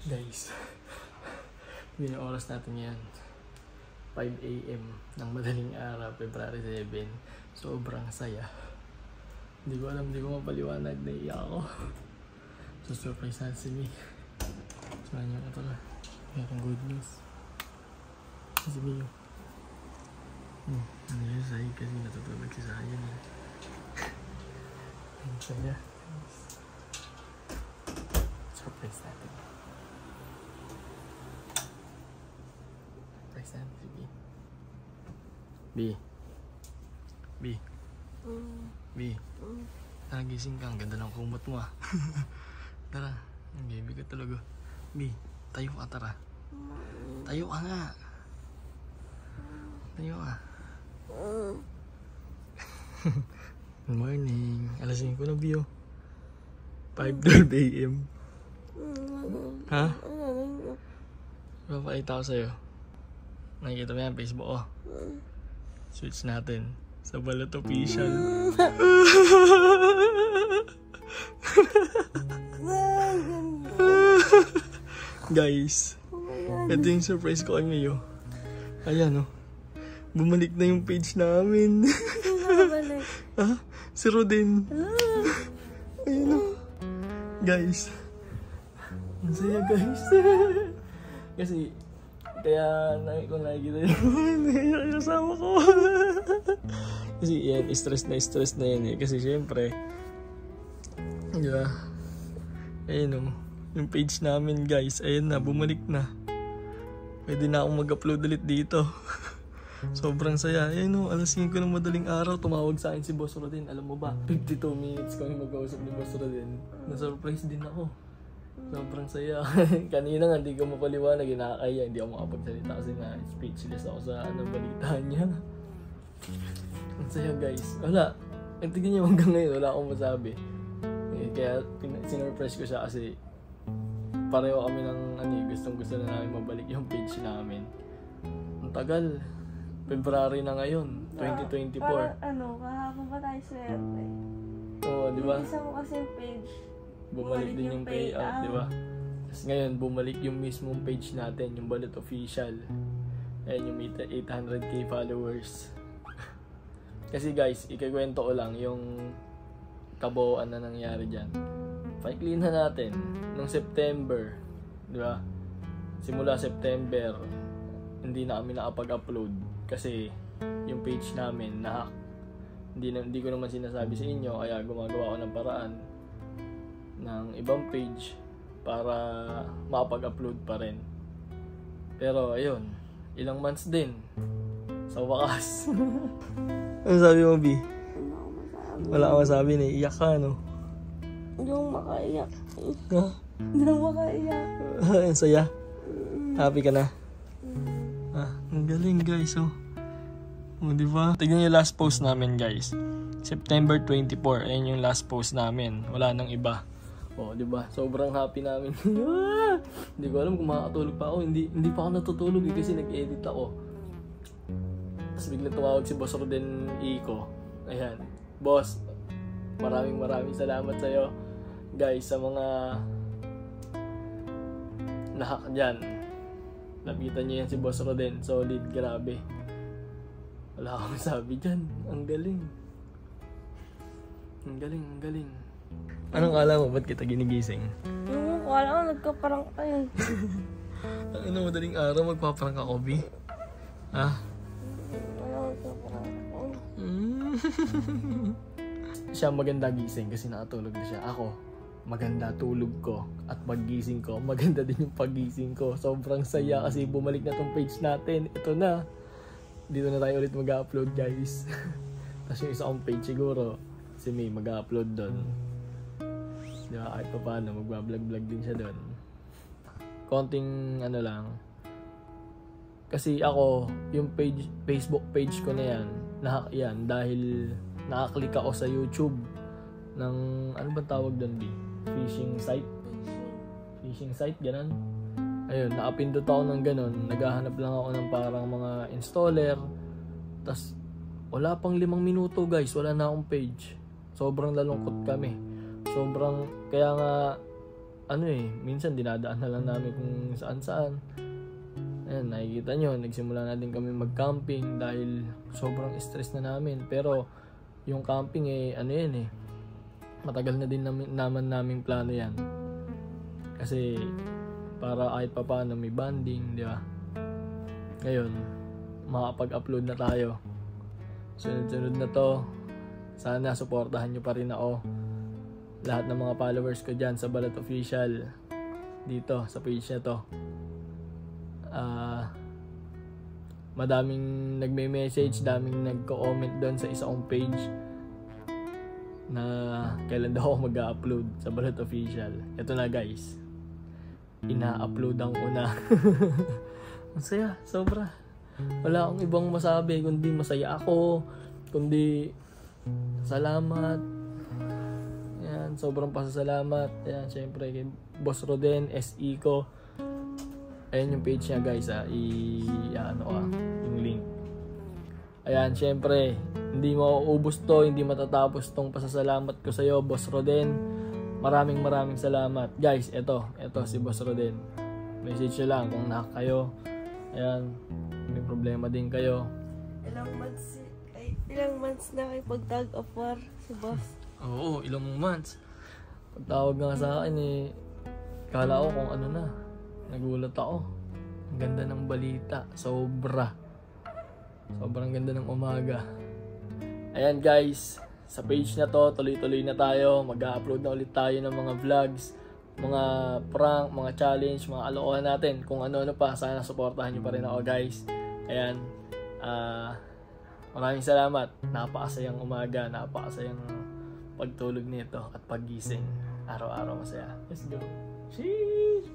Guys, yun yung oras natin yan. 5 AM ng madaling araw, February 7. Sobrang saya. Hindi ko alam, hindi ko mapaliwanag. Naiiyak ako. Surprise natin si May. Samahan niyo ito na. Mayroong good news. Si May yung ano yun sa'yo kasi natutulog si Sayan eh. Ang saya. Surprise natin. Surprise natin si B. B. Nagising ka. Ang ganda ng kumot mo ah. Tara. Ang baby ka talaga. B. Tayo ka tara. Tayo ka nga. Tayo ka. Good morning. Alas 5 na B oh. 5:12 AM. Ha? Papakita ko sa'yo. Nakikita mo yan, Facebook oh. Switch natin sa Balot Official. Guys, ito yung surprise ko kay Mayo. Ayan oh. Bumalik na yung page namin. Ha? Si Rodin. Ayun oh. Guys. Ang saya guys. Kasi kaya kung nakikita yung kasama ko. Kasi yan, stress na yan eh. Kasi syempre ayun o, yung page namin guys, ayun na, bumalik na. Pwede na akong mag-upload ulit dito. Sobrang saya. Ayun o, alas 5 ng madaling araw, tumawag sa akin si Boss Rodin. Alam mo ba, 52 minutes kami mag-ausap ni Boss Rodin. Na-surprise din ako. Sobrang saya. Kanina nga, hindi ko mapaliwanag. Nakakaya, hindi ako makapagsalita kasi na speechless ako sa balita niya. Ang saya guys. Wala. Ang tignan niyo hanggang ngayon, wala akong masabi. Kaya sinurpress ko siya kasi pareho kami ng gusto na namin mabalik yung page namin. Ang tagal. February na ngayon, 2024. Kahapon pa tayo swerte. Oo, di ba? Isa mo kasi yung page. Bumalik din yung payout, di ba? Tapos ngayon, bumalik yung mismong page natin, yung Balot Official. Ayan yung 800k followers. Kasi guys, ikikwento ko lang yung kabuuan na nangyari dyan. Paikli na natin, nung September, di ba? Simula September, hindi na kami nakapag-upload kasi yung page namin na-hack. Hindi ko naman sinasabi sa inyo, kaya gumagawa ko ng paraan ng ibang page para makapag-upload pa rin. Pero ayun, ilang months din sa wakas. Ano sabi mo, B? Wala akong masabi na iiyak ka, no? Hindi akong makaiyak. Ha? Hindi akong makaiyak. Ang saya? Happy ka na? Ang galing guys, oh. O, diba? Tignan yung last post namin guys. September 24, ayun yung last post namin. Wala nang iba. O, diba? Sobrang happy namin. Hindi ko alam kung makakatulog pa ako. Hindi pa ako natutulog eh, kasi nag-edit ako. Tapos biglang tumawag si Boss Rodin Iko. Ayan. Boss, maraming salamat sa'yo. Guys, sa mga nahack dyan. Lapitan niyo yan si Boss Rodin. Solid, grabe. Wala akong masabi dyan. Ang galing. Ang galing. Anong kala mo? Ba't kita ginigising? Yung wala ko, nagkaparang kayo. Ano, madaling araw magpaparang ka, Obi? Ha? Wala ko, nagkaparang kayo. Siya maganda gising kasi nakatulog na siya. Ako, maganda tulog ko. At paggising ko, maganda din yung paggising ko. Sobrang saya kasi bumalik na tong page natin. Ito na. Dito na tayo ulit mag-upload guys. Tapos yung isa kong page siguro, si May mag-upload doon. Diba, kahit pa paano, magbablog-vlog din siya doon. Konting ano lang. Kasi ako, yung Facebook page ko na yan, nahack yan dahil nakaklik ako sa YouTube ng, ano ba tawag doon, B? Phishing site, ganun. Ayun, nakapindot ako ng ganun. Naghahanap lang ako ng parang mga installer. Tas wala pang 5 minuto guys, wala na akong page. Sobrang lalungkot kami. Kaya nga minsan dinadaan na lang namin kung saan-saan. Ayan, nakikita nyo, nagsimula na din kami mag-camping dahil sobrang stress na namin. Pero yung camping matagal na din namin plano yan. Kasi para kahit pa paano may bonding, di ba? Ngayon, makapag-upload na tayo. Sunod-sunod na to. Sana suportahan nyo pa rin ako. Lahat ng mga followers ko dyan sa Balat Official. Dito, sa page na to. Madaming nagme-message, daming nagko-comment doon sa isang page na kailan daw ako mag-upload sa Balat Official. Ito na guys. Ina-uploadan ko na. Ang saya, sobra. Wala akong ibang masabi kundi masaya ako, kundi salamat. Yan, sobrang pasasalamat. Yan, syempre kay Boss Roden, SE ko. Ayan yung page niya guys, yung link. Ayan, syempre, hindi mauubos to, hindi matatapos tong pasasalamat ko sa'yo, Boss Roden. Maraming salamat. Guys, ito si Boss Roden. Message nyo lang kung kayo. Ayan, may problema din kayo. Ilang months na kayo pag-tag of war si Boss? Oo, ilang months. Pagtawag nga sa akin kala ko kung ano na. Nagulat ako. Ang ganda ng balita. Sobrang ganda ng umaga. Ayan guys, sa page na to, tuloy-tuloy na tayo. Mag-upload na ulit tayo ng mga vlogs, mga prank, mga challenge, mga alokohan natin. Kung ano-ano pa, sana supportahan nyo pa rin ako guys. Ayan, maraming salamat. Napakasayang umaga, napakasayang pagtulog nito at paggising. Araw-araw masaya. Let's go. Sheesh!